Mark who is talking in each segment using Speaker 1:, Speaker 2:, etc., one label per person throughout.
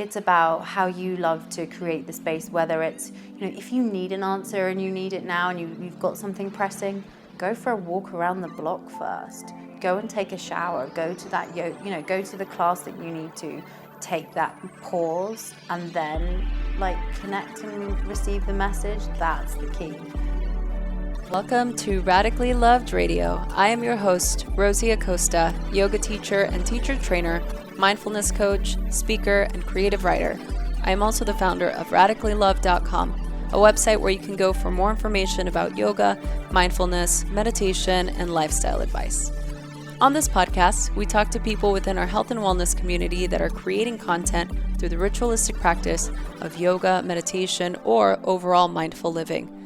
Speaker 1: It's about how you love to create the space, whether it's, if you need an answer and you need it now and you've got something pressing, go for a walk around the block first. Go and take a shower, go to that, go to the class that you need to. Take that pause and then connect and receive the message. That's the key.
Speaker 2: Welcome to Radically Loved Radio. I am your host, Rosie Acosta, yoga teacher and teacher trainer, mindfulness coach, speaker, and creative writer. I am also the founder of radicallylove.com, a website where you can go for more information about yoga, mindfulness, meditation, and lifestyle advice. On this podcast, we talk to people within our health and wellness community that are creating content through the ritualistic practice of yoga, meditation, or overall mindful living.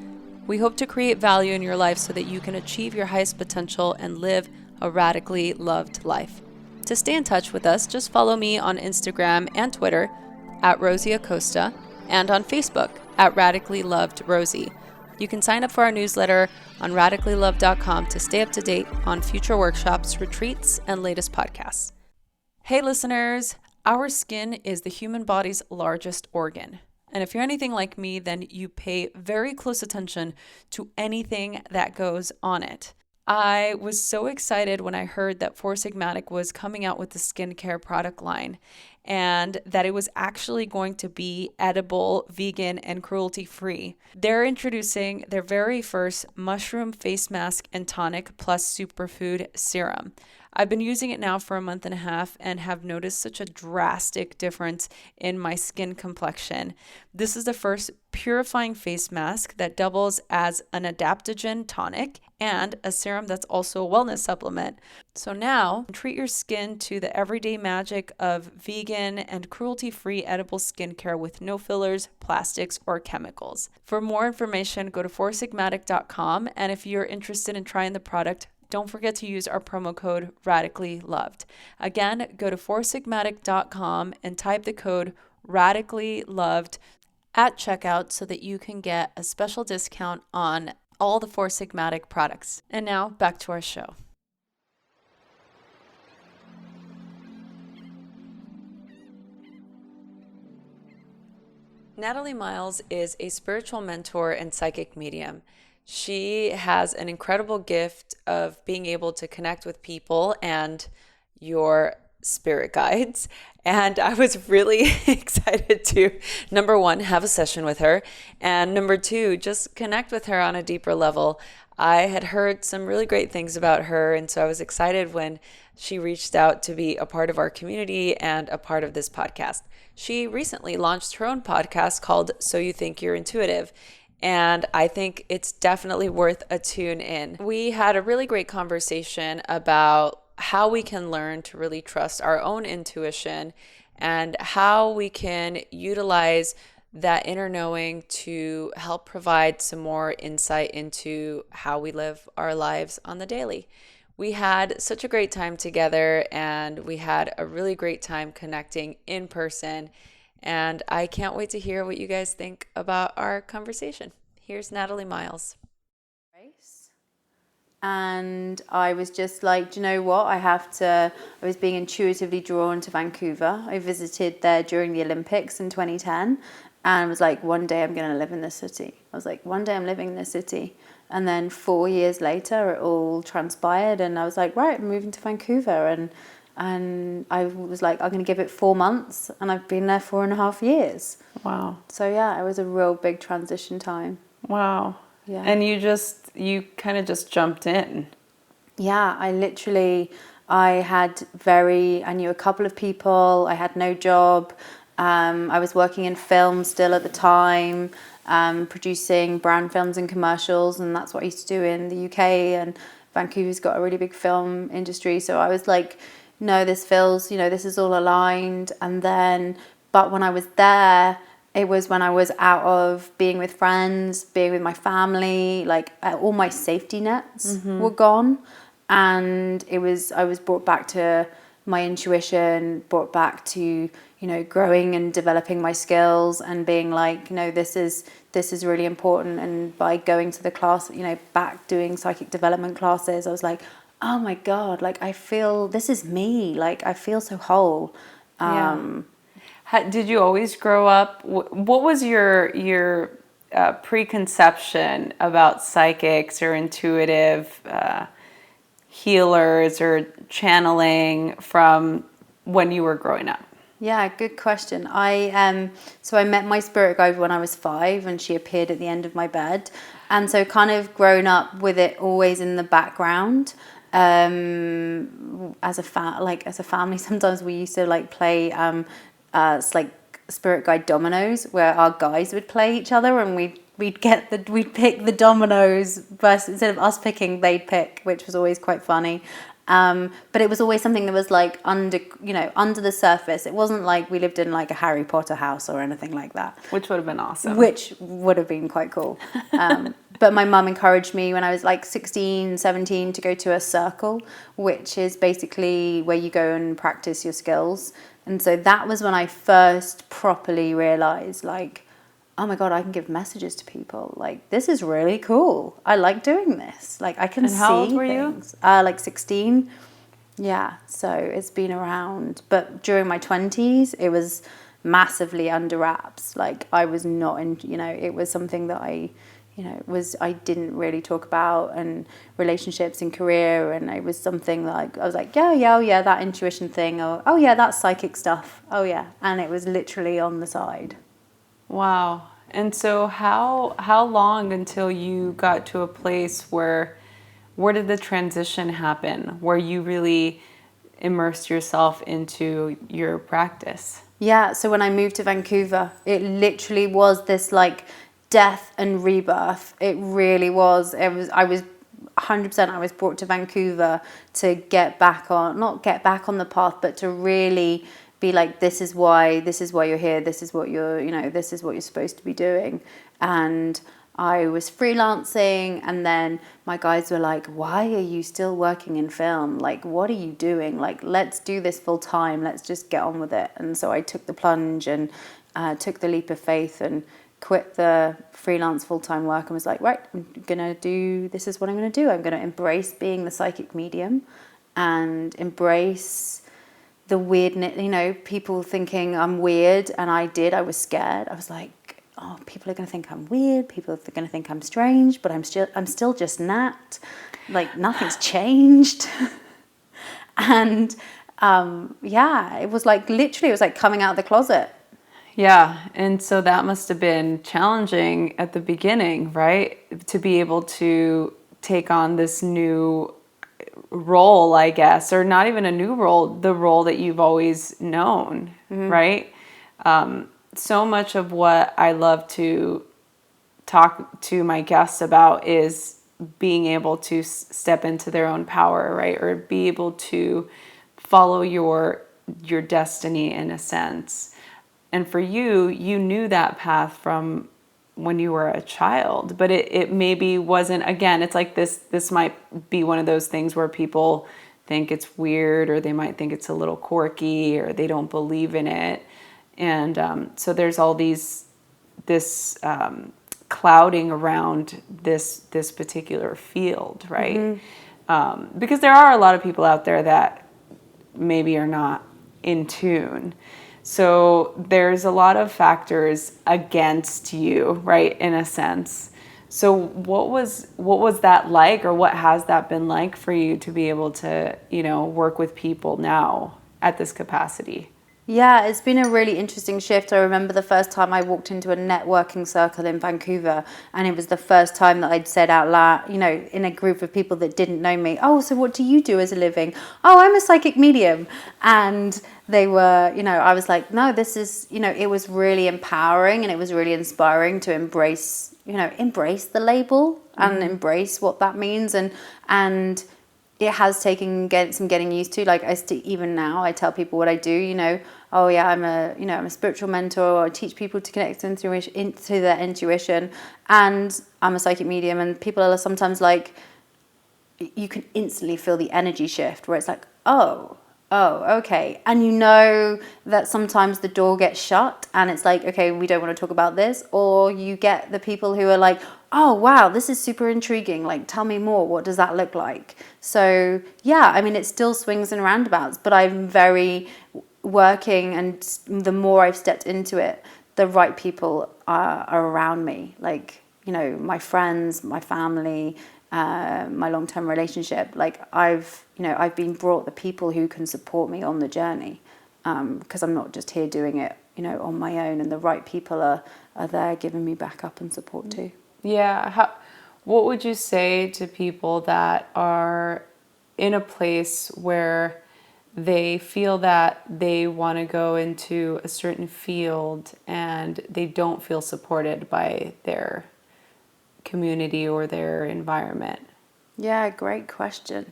Speaker 2: We hope to create value in your life so that you can achieve your highest potential and live a radically loved life. To stay in touch with us, just follow me on Instagram and Twitter at Rosie Acosta and on Facebook at Radically Loved Rosie. You can sign up for our newsletter on radicallylove.com to stay up to date on future workshops, retreats, and latest podcasts. Hey listeners, our skin is the human body's largest organ. And if you're anything like me, then you pay very close attention to anything that goes on it. I was so excited when I heard that Four Sigmatic was coming out with the skincare product line and that it was actually going to be edible, vegan, and cruelty-free. They're introducing their very first mushroom face mask and tonic plus superfood serum. I've been using it now for a month and a half and have noticed such a drastic difference in my skin complexion. This is the first purifying face mask that doubles as an adaptogen tonic and a serum that's also a wellness supplement. So now, treat your skin to the everyday magic of vegan and cruelty-free edible skincare with no fillers, plastics, or chemicals. For more information, go to foursigmatic.com, and if you're interested in trying the product, don't forget to use our promo code RadicallyLoved. Again, go to foursigmatic.com and type the code RadicallyLoved at checkout so that you can get a special discount on all the Four Sigmatic products. And now, back to our show. Natalie Miles is a spiritual mentor and psychic medium. She has an incredible gift of being able to connect with people and your spirit guides. And I was really excited to, number one, have a session with her. And number two, just connect with her on a deeper level. I had heard some really great things about her. And so I was excited when she reached out to be a part of our community and a part of this podcast. She recently launched her own podcast called So You Think You're Intuitive. And I think it's definitely worth a tune in. We had a really great conversation about how we can learn to really trust our own intuition and how we can utilize that inner knowing to help provide some more insight into how we live our lives on the daily. We had such a great time together and we had a really great time connecting in person. And I can't wait to hear what you guys think about our conversation. Here's Natalie Miles.
Speaker 1: And I was just like, do you know what? I was being intuitively drawn to Vancouver. I visited there during the Olympics in 2010 and was like, one day I'm going to live in this city. I was like, one day I'm living in this city. And then 4 years later, it all transpired. And I was like, right, I'm moving to Vancouver. And I was like, I'm going to give it 4 months. And I've been there 4.5 years.
Speaker 2: Wow.
Speaker 1: So yeah, it was a real big transition time.
Speaker 2: Wow.
Speaker 1: Yeah.
Speaker 2: And you kind of just jumped in.
Speaker 1: Yeah, I knew a couple of people. I had no job. I was working in film still at the time, producing brand films and commercials. And that's what I used to do in the UK. And Vancouver's got a really big film industry. So I was like, no, this is all aligned. But when I was there, it was when I was out of being with friends, being with my family, like all my safety nets were gone. And I was brought back to my intuition, brought back to, growing and developing my skills and being like, this is really important. And by going to the class, back doing psychic development classes, I was like, oh my God, like I feel this is me. Like I feel so whole.
Speaker 2: Did you always grow up? What was your preconception about psychics or intuitive healers or channeling from when you were growing up?
Speaker 1: Yeah, good question. So I met my spirit guide when I was 5, and she appeared at the end of my bed, and so kind of grown up with it always in the background. As a family, sometimes we used to like play it's like spirit guide dominoes, where our guides would play each other, and we'd pick the dominoes, but instead of us picking, they'd pick, which was always quite funny. But it was always something that was like under the surface. It wasn't like we lived in like a Harry Potter house or anything like that.
Speaker 2: Which would have been awesome.
Speaker 1: Which would have been quite cool. But my mum encouraged me when I was like 16, 17 to go to a circle, which is basically where you go and practice your skills. And so that was when I first properly realized, like, oh my God, I can give messages to people. Like, this is really cool. I like doing this. Like, I can see things.
Speaker 2: And how old were you?
Speaker 1: Like 16. Yeah, so it's been around. But during my 20s, it was massively under wraps. Like, I was not in, it was something that I didn't really talk about, and relationships and career, and it was something like, I was like, yeah, that intuition thing, or, oh yeah, that's psychic stuff. Oh yeah. And it was literally on the side.
Speaker 2: Wow. And so how long until you got to a place where did the transition happen, where you really immersed yourself into your practice?
Speaker 1: Yeah, so when I moved to Vancouver, it literally was this like death and rebirth. It really was. I was 100%, I was brought to Vancouver to not get back on the path, but to really be like, this is why you're here, this is what you're supposed to be doing. And I was freelancing, and then my guides were like, why are you still working in film? Like, what are you doing? Like, let's do this full time, let's just get on with it. And so I took the plunge and took the leap of faith and quit the freelance full-time work and was like, right, this is what I'm going to do. I'm going to embrace being the psychic medium and embrace the weirdness, people thinking I'm weird. And I was scared. I was like, oh, people are going to think I'm weird. People are going to think I'm strange, but I'm still just Nat. Like, nothing's changed. And it was like, literally, it was like coming out of the closet.
Speaker 2: Yeah, and so that must have been challenging at the beginning, right? To be able to take on this new role, I guess, or not even a new role, the role that you've always known, right? So much of what I love to talk to my guests about is being able to step into their own power, right? Or be able to follow your destiny in a sense. And for you knew that path from when you were a child, but it maybe wasn't, again, it's like this might be one of those things where people think it's weird, or they might think it's a little quirky, or they don't believe in it. And so there's all this clouding around this particular field, right? Because there are a lot of people out there that maybe are not in tune. So there's a lot of factors against you, right, in a sense. So what was that like, or what has that been like for you to be able to, work with people now at this capacity?
Speaker 1: Yeah, it's been a really interesting shift. I remember the first time I walked into a networking circle in Vancouver, and it was the first time that I'd said out loud, in a group of people that didn't know me, oh, so what do you do as a living? Oh, I'm a psychic medium. And they were, I was like, no, this is, it was really empowering, and it was really inspiring to embrace the label and embrace what that means. And it has taken some getting used to. Like, even now, I tell people what I do. Oh yeah, I'm a spiritual mentor. I teach people to connect into their intuition, and I'm a psychic medium. And people are sometimes like, you can instantly feel the energy shift, where it's like, oh, okay. And that sometimes the door gets shut, and it's like, okay, we don't want to talk about this. Or you get the people who are like, oh, wow, this is super intriguing. Like, tell me more. What does that look like? So, yeah, it still swings and roundabouts, but I'm very working, and the more I've stepped into it, the right people are around me. Like, you know, my friends, my family, my long-term relationship. Like I've been brought the people who can support me on the journey, because I'm not just here doing it, you know, on my own, and the right people are there giving me backup and support too.
Speaker 2: Yeah. What would you say to people that are in a place where they feel that they want to go into a certain field and they don't feel supported by their community or their environment? Yeah,
Speaker 1: great question.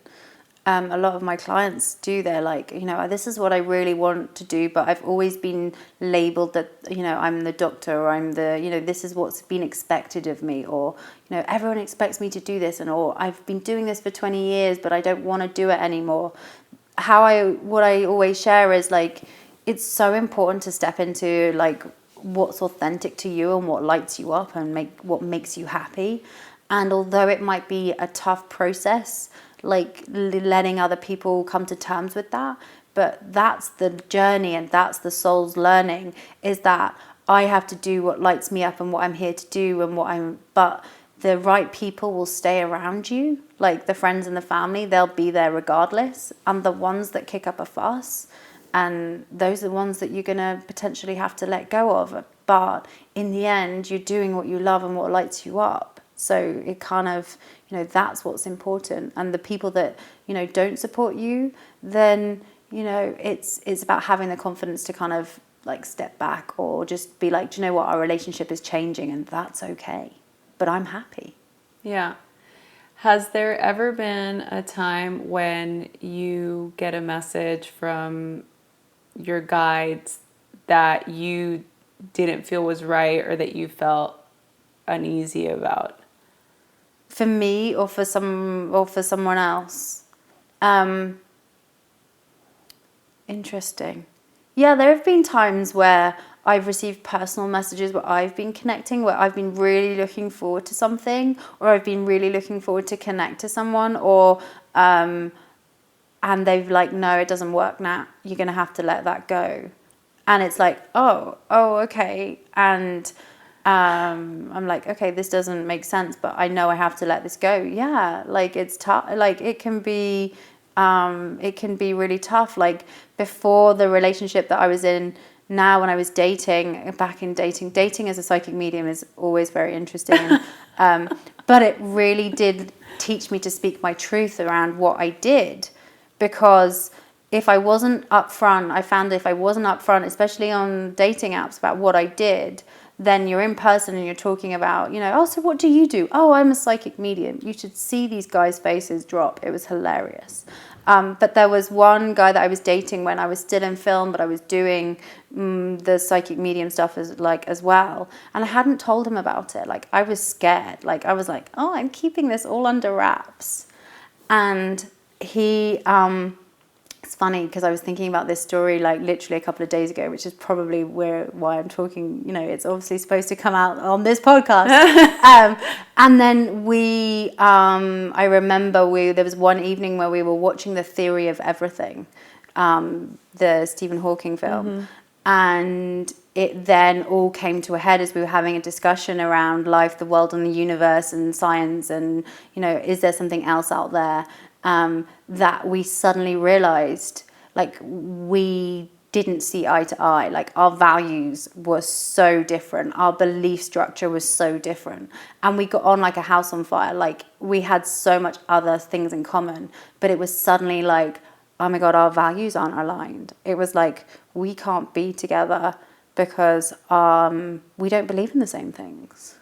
Speaker 1: A lot of my clients do. They're like, you know, this is what I really want to do, but I've always been labeled that, you know, I'm the doctor, or I'm the, you know, this is what's been expected of me, or, you know, everyone expects me to do this, and or I've been doing this for 20 years, but I don't want to do it anymore. What I always share is like, it's so important to step into like what's authentic to you and what lights you up and what makes you happy. And although it might be a tough process, like letting other people come to terms with that, but that's the journey, and that's the soul's learning, is that I have to do what lights me up and what I'm here to do, and but the right people will stay around you, like the friends and the family, they'll be there regardless. And the ones that kick up a fuss, and those are the ones that you're going to potentially have to let go of. But in the end, you're doing what you love and what lights you up. So it kind of, you know, that's what's important. And the people that, you know, don't support you, then, you know, it's about having the confidence to kind of like step back, or just be like, do you know what, our relationship is changing and that's okay. But I'm happy.
Speaker 2: Yeah. Has there ever been a time when you get a message from your guides that you didn't feel was right, or that you felt uneasy about?
Speaker 1: For me, or for someone else? Interesting. Yeah, there have been times where I've received personal messages where I've been connecting, where I've been really looking forward to something, or I've been really looking forward to connect to someone, or and they've like, no, it doesn't work now. You're gonna have to let that go. And it's like, oh, okay. And I'm like, okay, this doesn't make sense, but I know I have to let this go. Yeah, like it's tough. Like it can be really tough. Like before the relationship that I was in, now when I was dating as a psychic medium is always very interesting. But it really did teach me to speak my truth around what I did, because if I wasn't upfront, I found if I wasn't upfront, especially on dating apps, about what I did, then you're in person and you're talking about, you know, oh, so what do you do? Oh, I'm a psychic medium. You should see these guys' faces drop. It was hilarious. But there was one guy that I was dating when I was still in film, but I was doing the psychic medium stuff as well. And I hadn't told him about it. Like, I was scared. Like, I was like, oh, I'm keeping this all under wraps. And he... it's funny because I was thinking about this story like literally a couple of days ago, which is probably why I'm talking, you know, it's obviously supposed to come out on this podcast. And then I remember there was one evening where we were watching The Theory of Everything, the Stephen Hawking film. Mm-hmm. And it then all came to a head as we were having a discussion around life, the world and the universe and science, and, you know, is there something else out there? That we suddenly realized, like, we didn't see eye to eye. Like, our values were so different. Our belief structure was so different. And we got on like a house on fire. Like, we had so much other things in common. But it was suddenly like, oh my God, our values aren't aligned. It was like, we can't be together because we don't believe in the same things.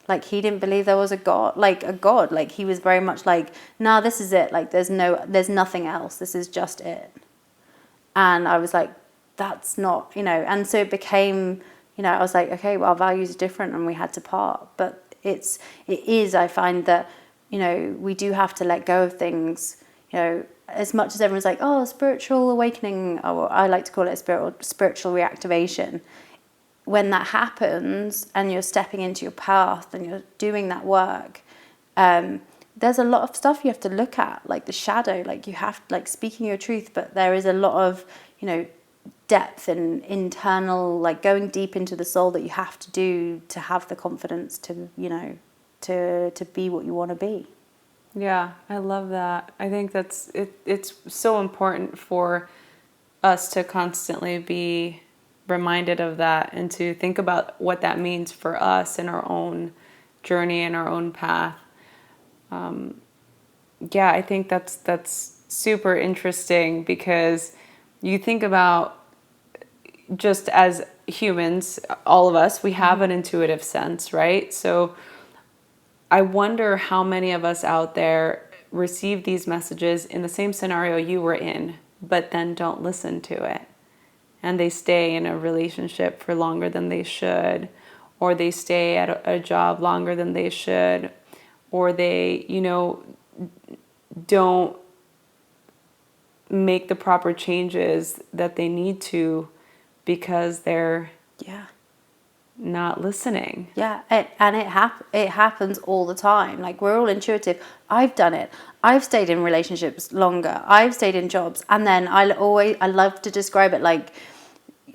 Speaker 1: Like, he didn't believe there was a God. Like, he was very much like, nah, this is it. Like, there's nothing else. This is just it. And I was like, that's not, you know. And so it became, you know, I was like, okay, well, our values are different and we had to part. But it is, I find that, you know, we do have to let go of things, you know, as much as everyone's like, oh, spiritual awakening, or I like to call it spiritual reactivation. When that happens and you're stepping into your path and you're doing that work, there's a lot of stuff you have to look at, like the shadow, like you have, like speaking your truth, but there is a lot of, you know, depth and internal, like going deep into the soul that you have to do to have the confidence to, to be what you want to be.
Speaker 2: Yeah, I love that. I think that's it. It's so important for us to constantly be reminded of that and to think about what that means for us in our own journey and our own path. Yeah, I think that's super interesting, because you think about, just as humans, all of us, we have an intuitive sense, right? So I wonder how many of us out there receive these messages in the same scenario you were in, but then don't listen to it. And they stay in a relationship for longer than they should, or they stay at a job longer than they should, or they, don't make the proper changes that they need to because they're not listening.
Speaker 1: Yeah, it happens all the time. Like, we're all intuitive. I've done it. I've stayed in relationships longer. I've stayed in jobs, and then I love to describe it like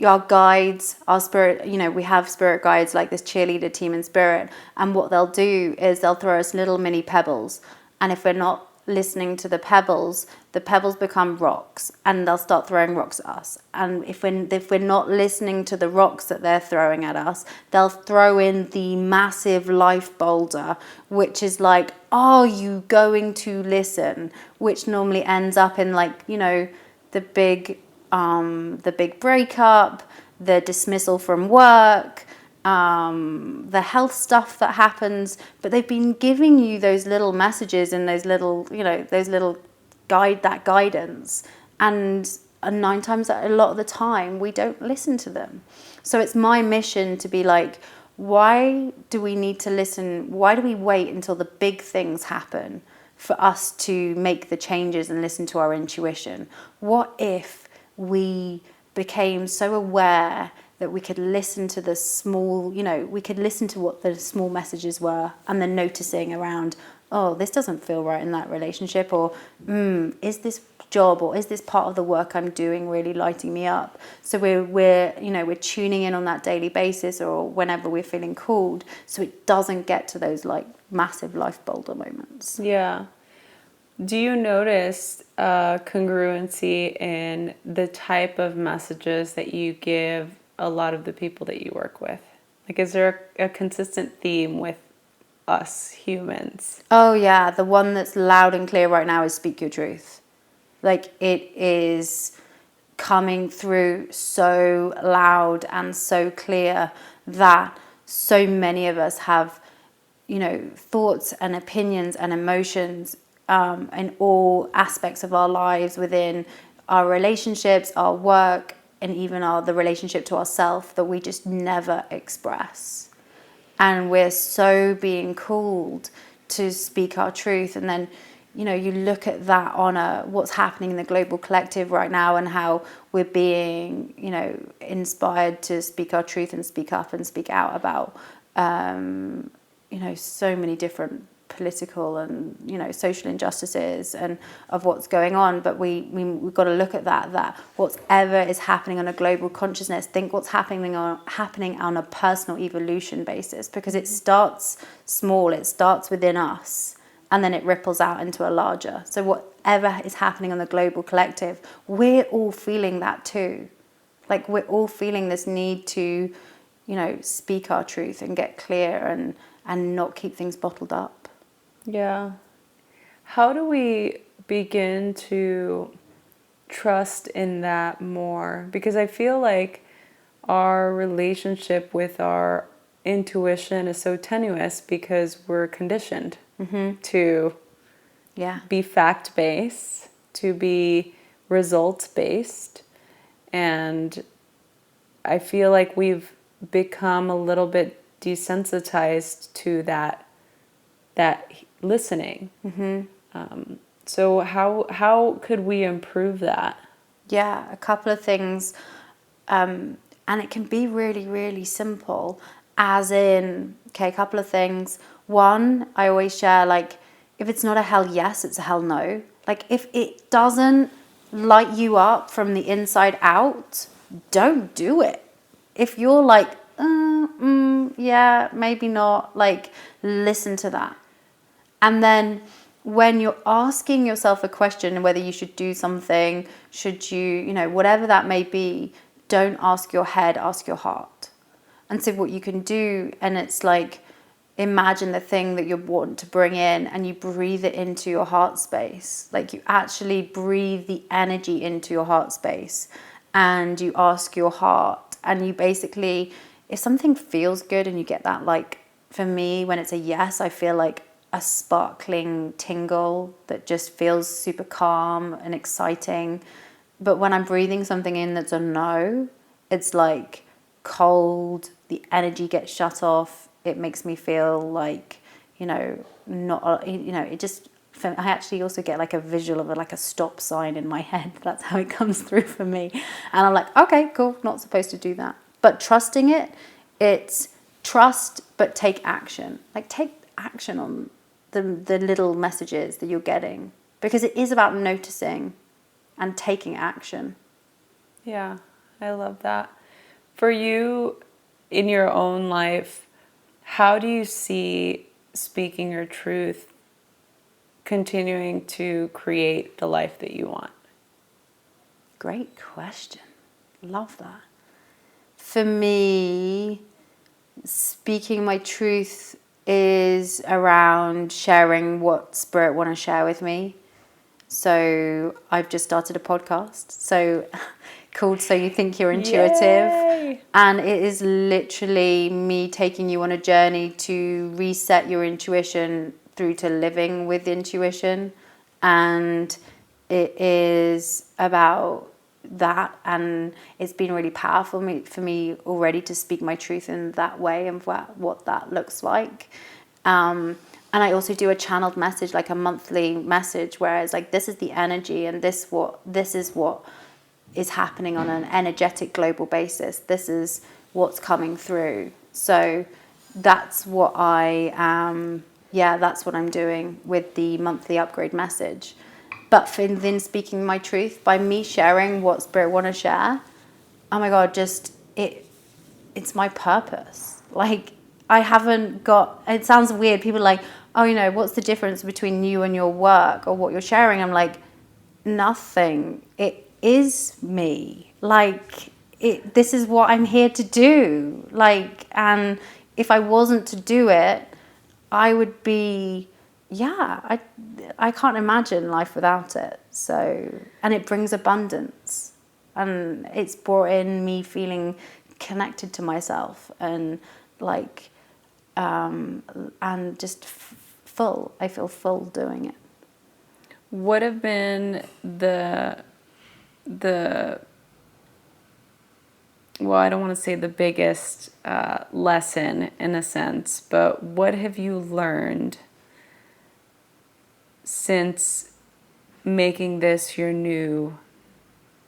Speaker 1: our guides, our spirit. We have spirit guides, like this cheerleader team in spirit, and what they'll do is they'll throw us little mini pebbles, and if we're not listening to the pebbles become rocks, and they'll start throwing rocks at us. And if we're not listening to the rocks that they're throwing at us, they'll throw in the massive life boulder, which is like, are you going to listen? Which normally ends up in, like, the big breakup, the dismissal from work, the health stuff that happens. But they've been giving you those little messages and those little guidance, and 9 times a lot of the time we don't listen to them. So it's my mission to be like, why do we need to listen? Why do we wait until the big things happen for us to make the changes and listen to our intuition? What if we became so aware that we could listen to the small, we could listen to what the small messages were, and then noticing around, oh, this doesn't feel right in that relationship, or is this job or is this part of the work I'm doing really lighting me up? So we're tuning in on that daily basis, or whenever we're feeling called, so it doesn't get to those like massive life boulder moments.
Speaker 2: Yeah. Do you notice congruency in the type of messages that you give a lot of the people that you work with? Like, is there a consistent theme with us humans?
Speaker 1: Oh yeah, the one that's loud and clear right now is speak your truth. Like, it is coming through so loud and so clear that so many of us have, thoughts and opinions and emotions in all aspects of our lives, within our relationships, our work, and even the relationship to ourselves, that we just never express. And we're so being called to speak our truth. And then, you look at that on what's happening in the global collective right now, and how we're being, inspired to speak our truth and speak up and speak out about, so many different political and social injustices and of what's going on. But we've got to look at that whatever is happening on a global consciousness, think what's happening on a personal evolution basis, because it starts small, it starts within us, and then it ripples out into a larger. So whatever is happening on the global collective, we're all feeling that too. Like, we're all feeling this need to speak our truth and get clear and not keep things bottled up.
Speaker 2: Yeah. How do we begin to trust in that more? Because I feel like our relationship with our intuition is so tenuous, because we're conditioned to be fact-based, to be results-based. And I feel like we've become a little bit desensitized to that listening. So how could we improve that?
Speaker 1: Yeah, a couple of things, and it can be really, really simple, as in, a couple of things. One, I always share, like, if it's not a hell yes, it's a hell no. Like, if it doesn't light you up from the inside out, don't do it. If you're like, yeah, maybe not, like, listen to that. And then when you're asking yourself a question, whether you should do something, should you, whatever that may be, don't ask your head, ask your heart. And so what you can do, and it's like, imagine the thing that you want to bring in and you breathe it into your heart space. Like, you actually breathe the energy into your heart space and you ask your heart, and you basically, if something feels good and you get that, like, for me, when it's a yes, I feel like a sparkling tingle that just feels super calm and exciting. But when I'm breathing something in that's a no, it's like cold, the energy gets shut off. It makes me feel like, not, it just, I actually also get like a visual of like a stop sign in my head. That's how it comes through for me. And I'm like, okay, cool, not supposed to do that. But trusting it, it's trust, but take action. Like, take action on the little messages that you're getting, because it is about noticing and taking action.
Speaker 2: Yeah, I love that. For you, in your own life, how do you see speaking your truth continuing to create the life that you want?
Speaker 1: Great question. Love that. For me, speaking my truth is around sharing what Spirit want to share with me. So I've just started a podcast, called So You Think You're Intuitive.
Speaker 2: Yay!
Speaker 1: And it is literally me taking you on a journey to reset your intuition through to living with intuition. And it is about that, and it's been really powerful for me already to speak my truth in that way and what that looks like. And I also do a channeled message, like a monthly message, where it's like, this is the energy, and this is what is happening on an energetic global basis. This is what's coming through. So that's what that's what I'm doing with the monthly upgrade message. But then speaking my truth, by me sharing what Spirit want to share, oh my God, it's my purpose. Like, I haven't got, it sounds weird. People are like, oh, what's the difference between you and your work or what you're sharing? I'm like, nothing. It is me. Like, this is what I'm here to do. Like, and if I wasn't to do it, I would be, I can't imagine life without it. So, and it brings abundance, and it's brought in me feeling connected to myself and like, and just full. I feel full doing it.
Speaker 2: What have been the well, I don't want to say the biggest lesson in a sense, but what have you learned since making this your new,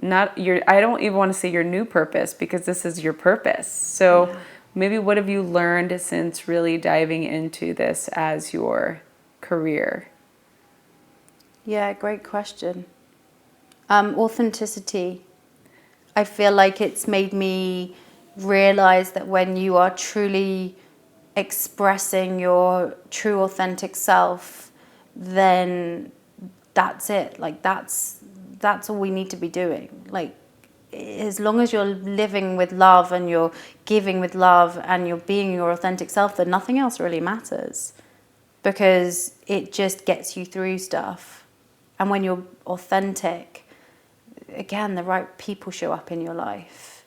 Speaker 2: I don't even want to say your new purpose, because this is your purpose. So maybe what have you learned since really diving into this as your career?
Speaker 1: Yeah, great question. Authenticity. I feel like it's made me realize that when you are truly expressing your true authentic self, then that's it. Like, that's all we need to be doing. Like, as long as you're living with love and you're giving with love and you're being your authentic self, then nothing else really matters, because it just gets you through stuff. And when you're authentic, again, the right people show up in your life,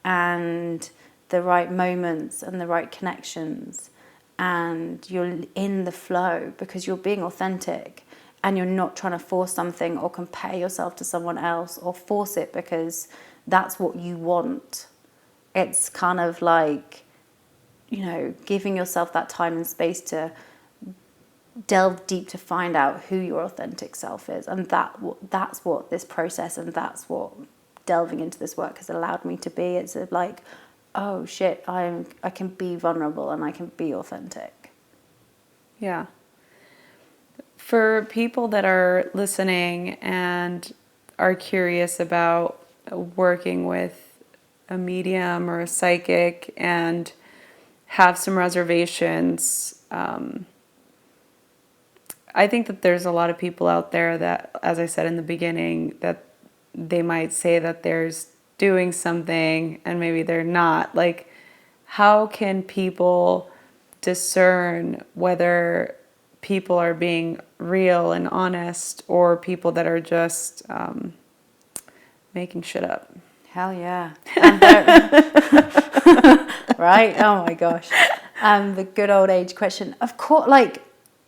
Speaker 1: and the right moments and the right connections, and you're in the flow because you're being authentic, and you're not trying to force something or compare yourself to someone else or force it because that's what you want. It's kind of like, giving yourself that time and space to delve deep to find out who your authentic self is. And that's what this process, and that's what delving into this work has allowed me to be. It's like, oh shit, I can be vulnerable and I can be authentic.
Speaker 2: Yeah. For people that are listening and are curious about working with a medium or a psychic and have some reservations. I think that there's a lot of people out there that, as I said in the beginning, that they might say that there's doing something and maybe they're not. Like, how can people discern whether people are being real and honest or people that are just making shit up?
Speaker 1: Hell yeah. Right? Oh my gosh. The good old age question. Of course,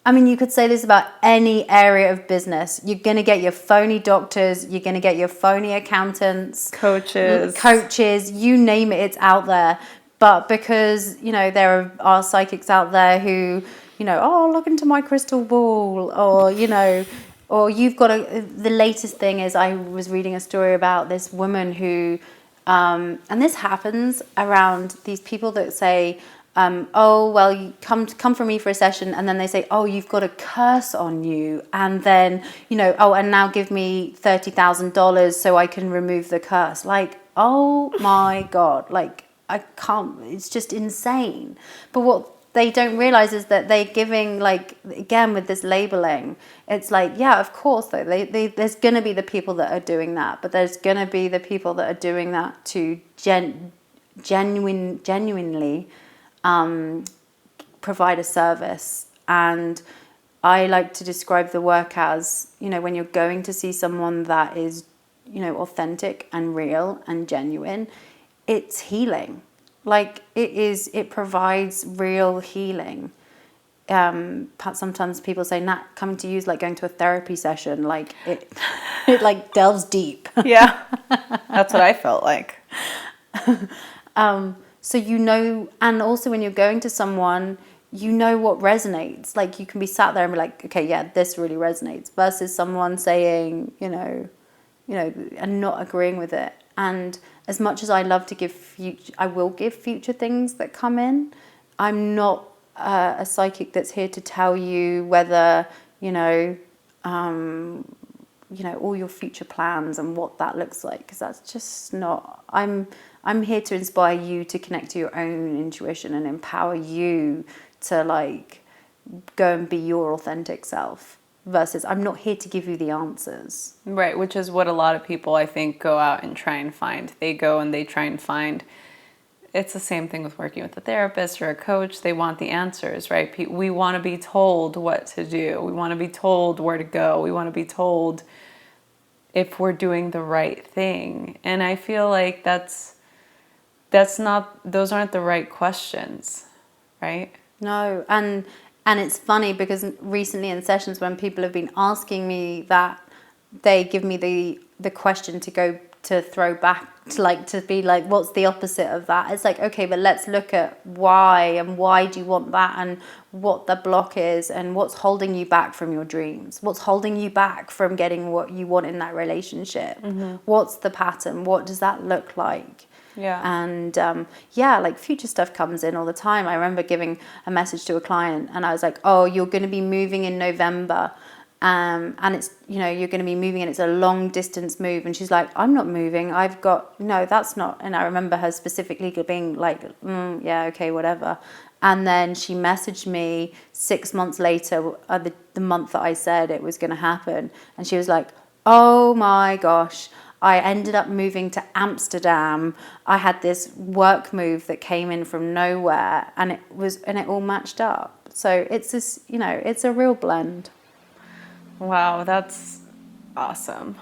Speaker 1: you could say this about any area of business. You're going to get your phony doctors. You're going to get your phony accountants. Coaches, you name it, it's out there. But because, there are psychics out there who, look into my crystal ball, or, or you've got the latest thing is I was reading a story about this woman who, and this happens around these people that say, you come for me for a session, and then they say, oh, you've got a curse on you, and then, and now give me $30,000 so I can remove the curse. Like, oh my God, I can't, it's just insane. But what they don't realize is that they're giving, again, with this labeling, it's yeah, of course, though, there's going to be the people that are doing that, but there's going to be the people that are doing that to genuinely provide a service. And I like to describe the work as, when you're going to see someone that is, authentic and real and genuine, it's healing. It provides real healing. Sometimes people say, Nat, coming to you is like going to a therapy session. It delves deep.
Speaker 2: Yeah, that's what I felt like.
Speaker 1: So and also when you're going to someone, what resonates. You can be sat there and be like, okay, yeah, this really resonates, versus someone saying, and not agreeing with it. And as much as I love to I will give future things that come in. I'm not a psychic that's here to tell you whether, all your future plans and what that looks like, because that's just not. I'm here to inspire you to connect to your own intuition and empower you to go and be your authentic self, versus I'm not here to give you the answers.
Speaker 2: Right, which is what a lot of people, I think, go out and try and find. They go and they try and find. It's the same thing with working with a therapist or a coach. They want the answers, right? We want to be told what to do. We want to be told where to go. We want to be told if we're doing the right thing. And I feel like those aren't the right questions, right?
Speaker 1: No, and it's funny because recently in sessions when people have been asking me that, they give me the question to throw back, to be like, what's the opposite of that? It's okay, but let's look at why do you want that, and what the block is, and what's holding you back from your dreams, what's holding you back from getting what you want in that relationship. Mm-hmm. What's the pattern? What does that look like?
Speaker 2: Yeah.
Speaker 1: And future stuff comes in all the time. I remember giving a message to a client and I was like, oh, you're going to be moving in November. And it's, you're going to be moving and it's a long distance move. And she's like, I'm not moving. No, that's not. And I remember her specifically being like, yeah, okay, whatever. And then she messaged me 6 months later, the month that I said it was going to happen. And she was like, oh my gosh, I ended up moving to Amsterdam. I had this work move that came in from nowhere, and it all matched up. So it's this, it's a real blend.
Speaker 2: Wow, that's awesome.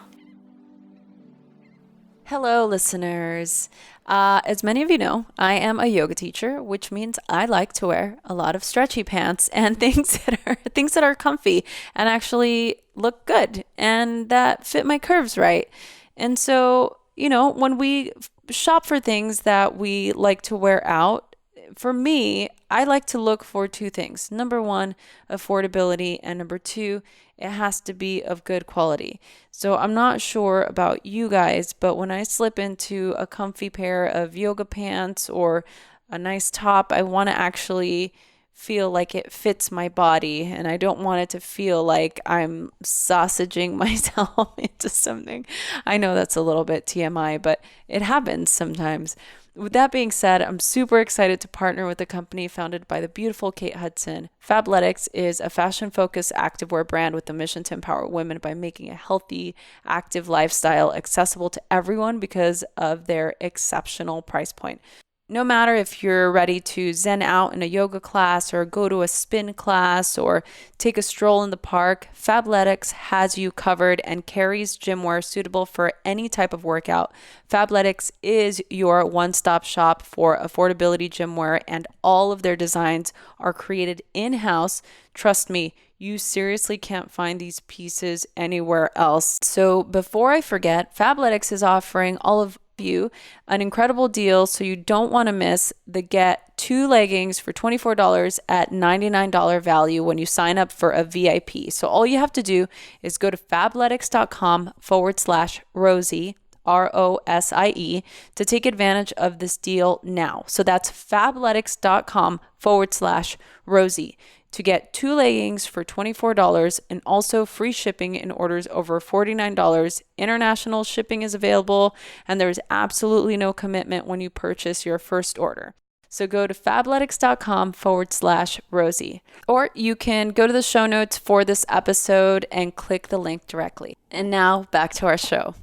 Speaker 2: Hello, listeners. As many of you know, I am a yoga teacher, which means I like to wear a lot of stretchy pants and things that are comfy and actually look good and that fit my curves right. And so, when we shop for things that we like to wear out, for me, I like to look for two things. Number one, affordability, and number two, it has to be of good quality. So I'm not sure about you guys, but when I slip into a comfy pair of yoga pants or a nice top, I want to actually feel like it fits my body, and I don't want it to feel like I'm sausaging myself into something. I know that's a little bit TMI, but it happens sometimes. With that being said, I'm super excited to partner with a company founded by the beautiful Kate Hudson. Fabletics is a fashion-focused activewear brand with the mission to empower women by making a healthy, active lifestyle accessible to everyone because of their exceptional price point. No matter if you're ready to zen out in a yoga class or go to a spin class or take a stroll in the park, Fabletics has you covered and carries gym wear suitable for any type of workout. Fabletics is your one-stop shop for affordability gym wear, and all of their designs are created in-house. Trust me, you seriously can't find these pieces anywhere else. So before I forget, Fabletics is offering all of you an incredible deal, so you don't want to miss the get 2 leggings for $24 at $99 value when you sign up for a VIP. So all you have to do is go to fabletics.com/Rosie, ROSIE, to take advantage of this deal now. So that's fabletics.com/Rosie to get 2 leggings for $24 and also free shipping in orders over $49. International shipping is available, and there's absolutely no commitment when you purchase your first order. So go to fabletics.com/Rosie. Or you can go to the show notes for this episode and click the link directly. And now back to our show.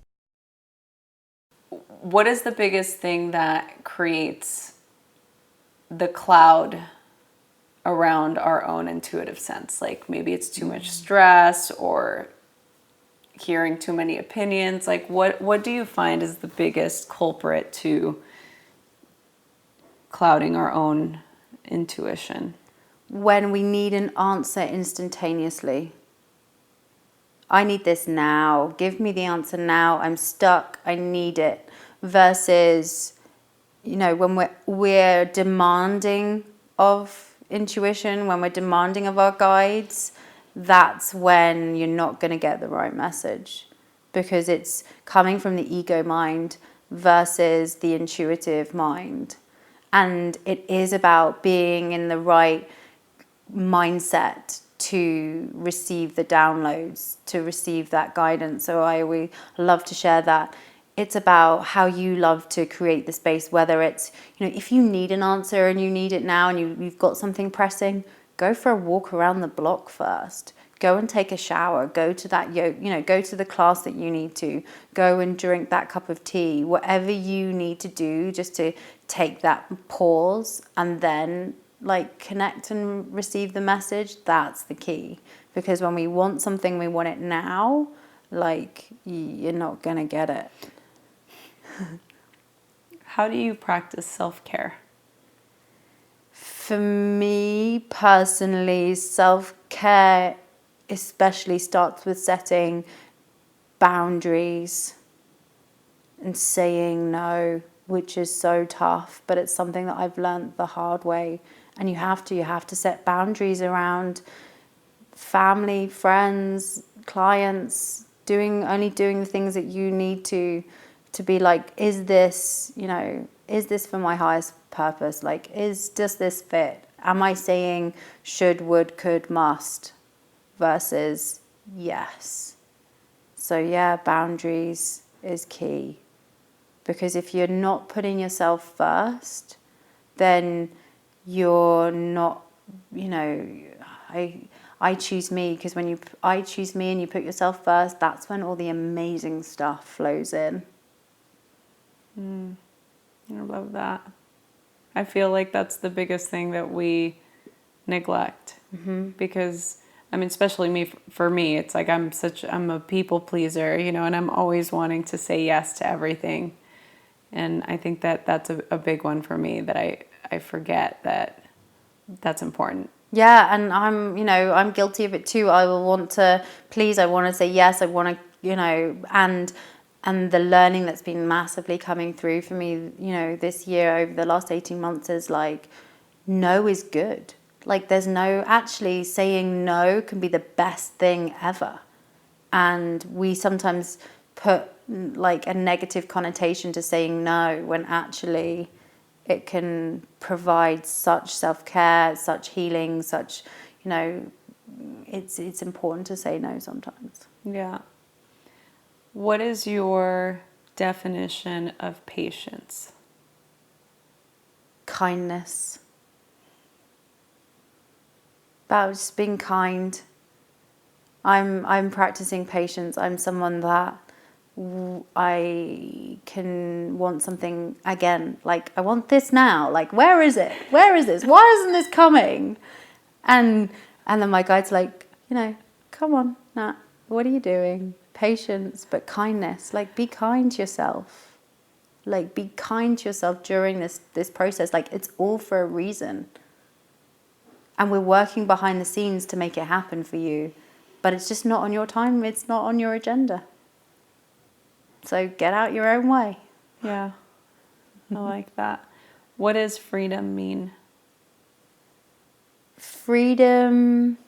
Speaker 2: What is the biggest thing that creates the cloud around our own intuitive sense? Like maybe it's too much stress or hearing too many opinions. Like what do you find is the biggest culprit to clouding our own intuition?
Speaker 1: When we need an answer instantaneously. I need this now. Give me the answer now. I'm stuck. I need it. Versus, when we're demanding of intuition, when we're demanding of our guides, that's when you're not going to get the right message, because it's coming from the ego mind versus the intuitive mind. And it is about being in the right mindset to receive the downloads, to receive that guidance. So I love to share that. It's about how you love to create the space, whether it's, if you need an answer and you need it now and you've got something pressing, go for a walk around the block first. Go and take a shower. Go to that go to the class that you need to. Go and drink that cup of tea. Whatever you need to do just to take that pause and then connect and receive the message. That's the key. Because when we want something, we want it now. You're not going to get it.
Speaker 2: How do you practice self-care?
Speaker 1: For me personally, self-care especially starts with setting boundaries and saying no, which is so tough, but it's something that I've learned the hard way. And you have to set boundaries around family, friends, clients, only doing the things that you need to be is this for my highest purpose? Does this fit? Am I saying should, would, could, must versus yes? So yeah, boundaries is key, because if you're not putting yourself first, then you're not, I choose me, because when I choose me and you put yourself first, that's when all the amazing stuff flows in.
Speaker 2: I love that. I feel like that's the biggest thing that we neglect. Because, especially for me, it's like I'm a people pleaser, and I'm always wanting to say yes to everything. And I think that that's a big one for me, that I forget that that's important.
Speaker 1: Yeah, and I'm guilty of it too. I will want to please, I want to say yes, I want to, and the learning that's been massively coming through for me, this year, over the last 18 months, is no is good. There's no, actually saying no can be the best thing ever. And we sometimes put a negative connotation to saying no, when actually it can provide such self-care, such healing, such, it's important to say no sometimes.
Speaker 2: Yeah. What is your definition of patience?
Speaker 1: Kindness. About just being kind. I'm practicing patience. I'm someone that I can want something again. Like, I want this now. Like, where is it? Where is this? Why isn't this coming? And then my guide's like, come on, Nat, what are you doing? Patience, but kindness. Like, be kind to yourself. Like, be kind to yourself during this process. Like, it's all for a reason. And we're working behind the scenes to make it happen for you. But it's just not on your time. It's not on your agenda. So get out your own way.
Speaker 2: Yeah, I like that. What does freedom mean?
Speaker 1: Freedom.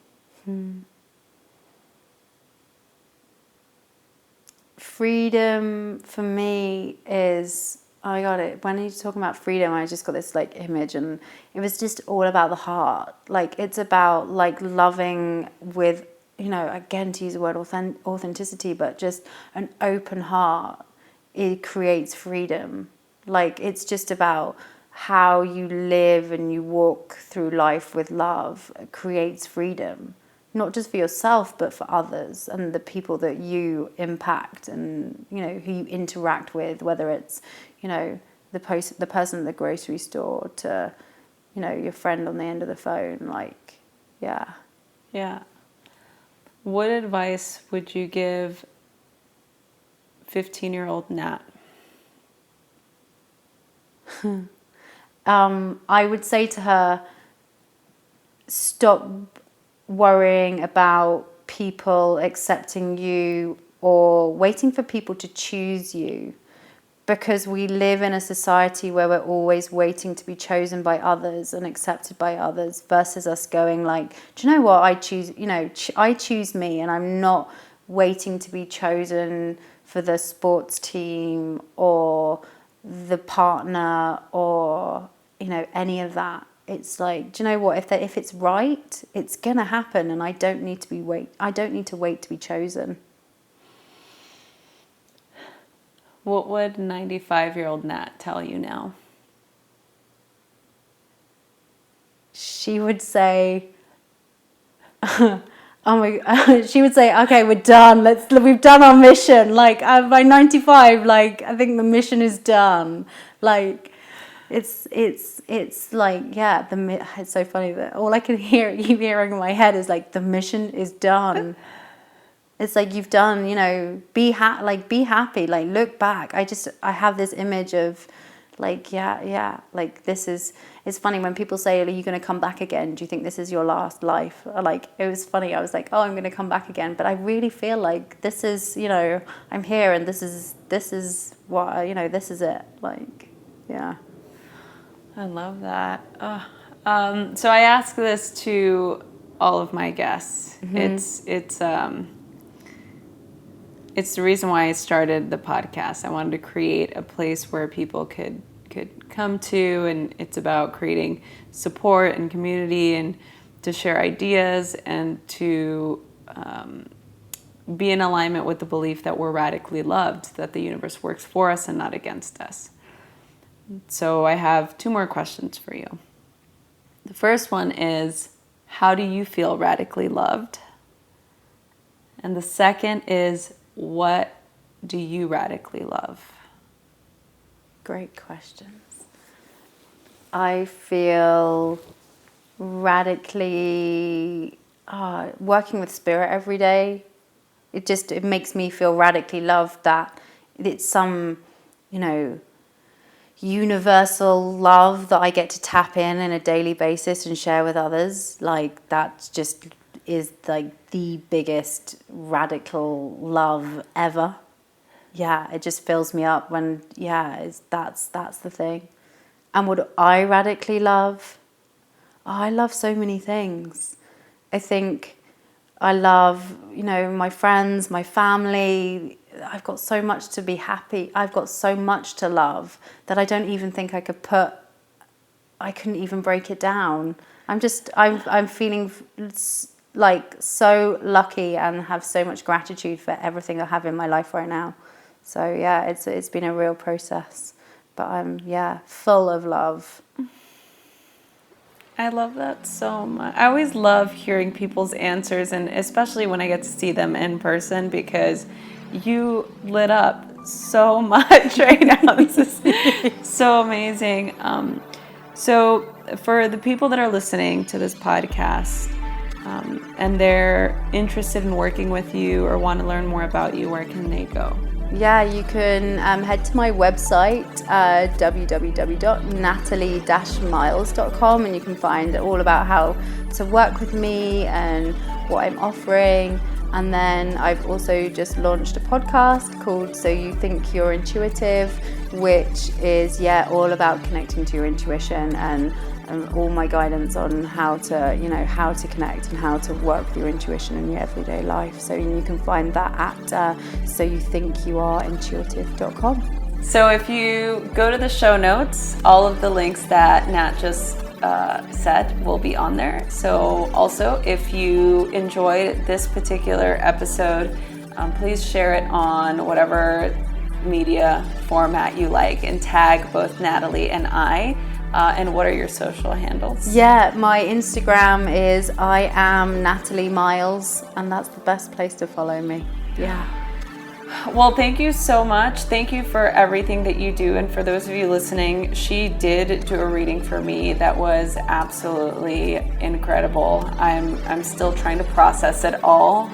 Speaker 1: Freedom for me is, I got it. When you're talking about freedom, I just got this like image, and it was just all about the heart. Like, it's about like loving with, again, to use the word authenticity, but just an open heart. It creates freedom. Like, it's just about how you live and you walk through life with love. It creates freedom. Not just for yourself, but for others and the people that you impact and, who you interact with, whether it's, the person at the grocery store to, your friend on the end of the phone. Like, yeah.
Speaker 2: Yeah. What advice would you give 15-year-old Nat?
Speaker 1: I would say to her, stop worrying about people accepting you or waiting for people to choose you, because we live in a society where we're always waiting to be chosen by others and accepted by others, versus us going like, do you know what, I choose me, and I'm not waiting to be chosen for the sports team or the partner or any of that. It's like, do you know what? If it's right, it's gonna happen, and I don't need to wait to be chosen.
Speaker 2: What would 95-year-old Nat tell you now?
Speaker 1: She would say, "Oh my!" She would say, "Okay, we're done. We've done our mission. Like, by 95, like, I think the mission is done. Like." It's like, yeah, it's so funny that all I can keep hearing in my head is like, the mission is done. It's like, you've done, be happy, like, look back. I have this image of like, yeah, like, it's funny when people say, are you going to come back again? Do you think this is your last life? Like, it was funny. I was like, oh, I'm going to come back again. But I really feel like this is, I'm here, and this is what, this is it. Like, yeah.
Speaker 2: I love that. So I ask this to all of my guests. Mm-hmm. It's the reason why I started the podcast. I wanted to create a place where people could come to, and it's about creating support and community, and to share ideas, and to be in alignment with the belief that we're radically loved, that the universe works for us and not against us. So I have 2 more questions for you. The first one is, how do you feel radically loved? And the second is, what do you radically love?
Speaker 1: Great questions. I feel radically working with spirit every day. It makes me feel radically loved, that it's some, universal love that I get to tap in a daily basis and share with others. Like, that just is like the biggest radical love ever. Yeah, it just fills me up when, that's the thing. And what I radically love, I love so many things. I think I love, my friends, my family. I've got so much to be happy. I've got so much to love that I don't even think I could put I couldn't even break it down. I'm feeling like so lucky and have so much gratitude for everything I have in my life right now. So yeah, it's been a real process, but I'm full of love.
Speaker 2: I love that so much. I always love hearing people's answers, and especially when I get to see them in person, because you lit up so much right now. This is so amazing. So for the people that are listening to this podcast, and they're interested in working with you or want to learn more about you, where can they go?
Speaker 1: Yeah, you can head to my website, www.natalie-miles.com, and you can find all about how to work with me and what I'm offering. And then I've also just launched a podcast called So You Think You're Intuitive, which is all about connecting to your intuition and all my guidance on how to connect and how to work with your intuition in your everyday life. So you can find that at soyouthinkyouareintuitive.com.
Speaker 2: So if you go to the show notes, all of the links that Nat just said will be on there. So also, if you enjoyed this particular episode, please share it on whatever media format you like and tag both Natalie and I. And what are your social handles?
Speaker 1: Yeah, my Instagram is I am Natalie Miles, and that's the best place to follow me. Yeah.
Speaker 2: Well, thank you so much. Thank you for everything that you do. And for those of you listening, she did do a reading for me that was absolutely incredible. I'm still trying to process it all.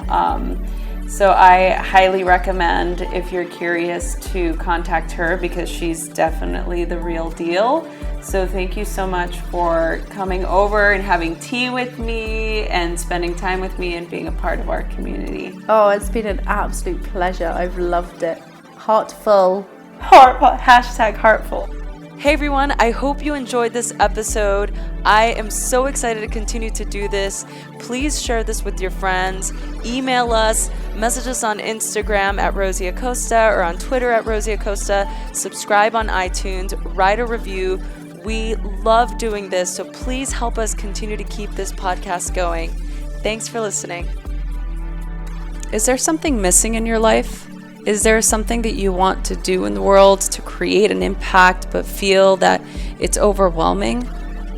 Speaker 2: So I highly recommend, if you're curious, to contact her, because she's definitely the real deal. So thank you so much for coming over and having tea with me and spending time with me and being a part of our community.
Speaker 1: Oh, it's been an absolute pleasure. I've loved it. Heartful.
Speaker 2: Hashtag heartful. Hey everyone, I hope you enjoyed this episode. I am so excited to continue to do this. Please share this with your friends. Email us, message us on Instagram at Rosie Acosta or on Twitter at Rosie Acosta. Subscribe on iTunes, write a review. We love doing this, so please help us continue to keep this podcast going. Thanks for listening. Is there something missing in your life? Is there something that you want to do in the world to create an impact but feel that it's overwhelming?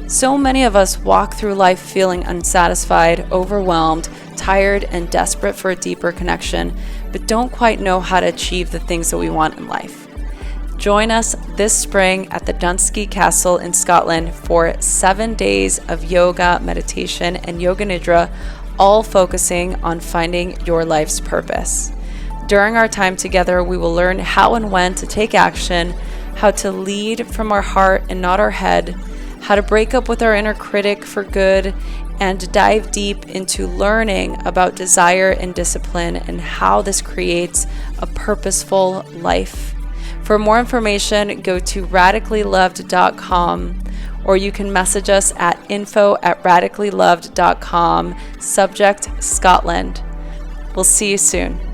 Speaker 2: So many of us walk through life feeling unsatisfied, overwhelmed, tired, and desperate for a deeper connection, but don't quite know how to achieve the things that we want in life. Join us this spring at the Dunsky Castle in Scotland for 7 days of yoga, meditation, and yoga nidra, all focusing on finding your life's purpose. During our time together, we will learn how and when to take action, how to lead from our heart and not our head, how to break up with our inner critic for good, and dive deep into learning about desire and discipline and how this creates a purposeful life. For more information, go to radicallyloved.com, or you can message us at info@radicallyloved.com, subject Scotland. We'll see you soon.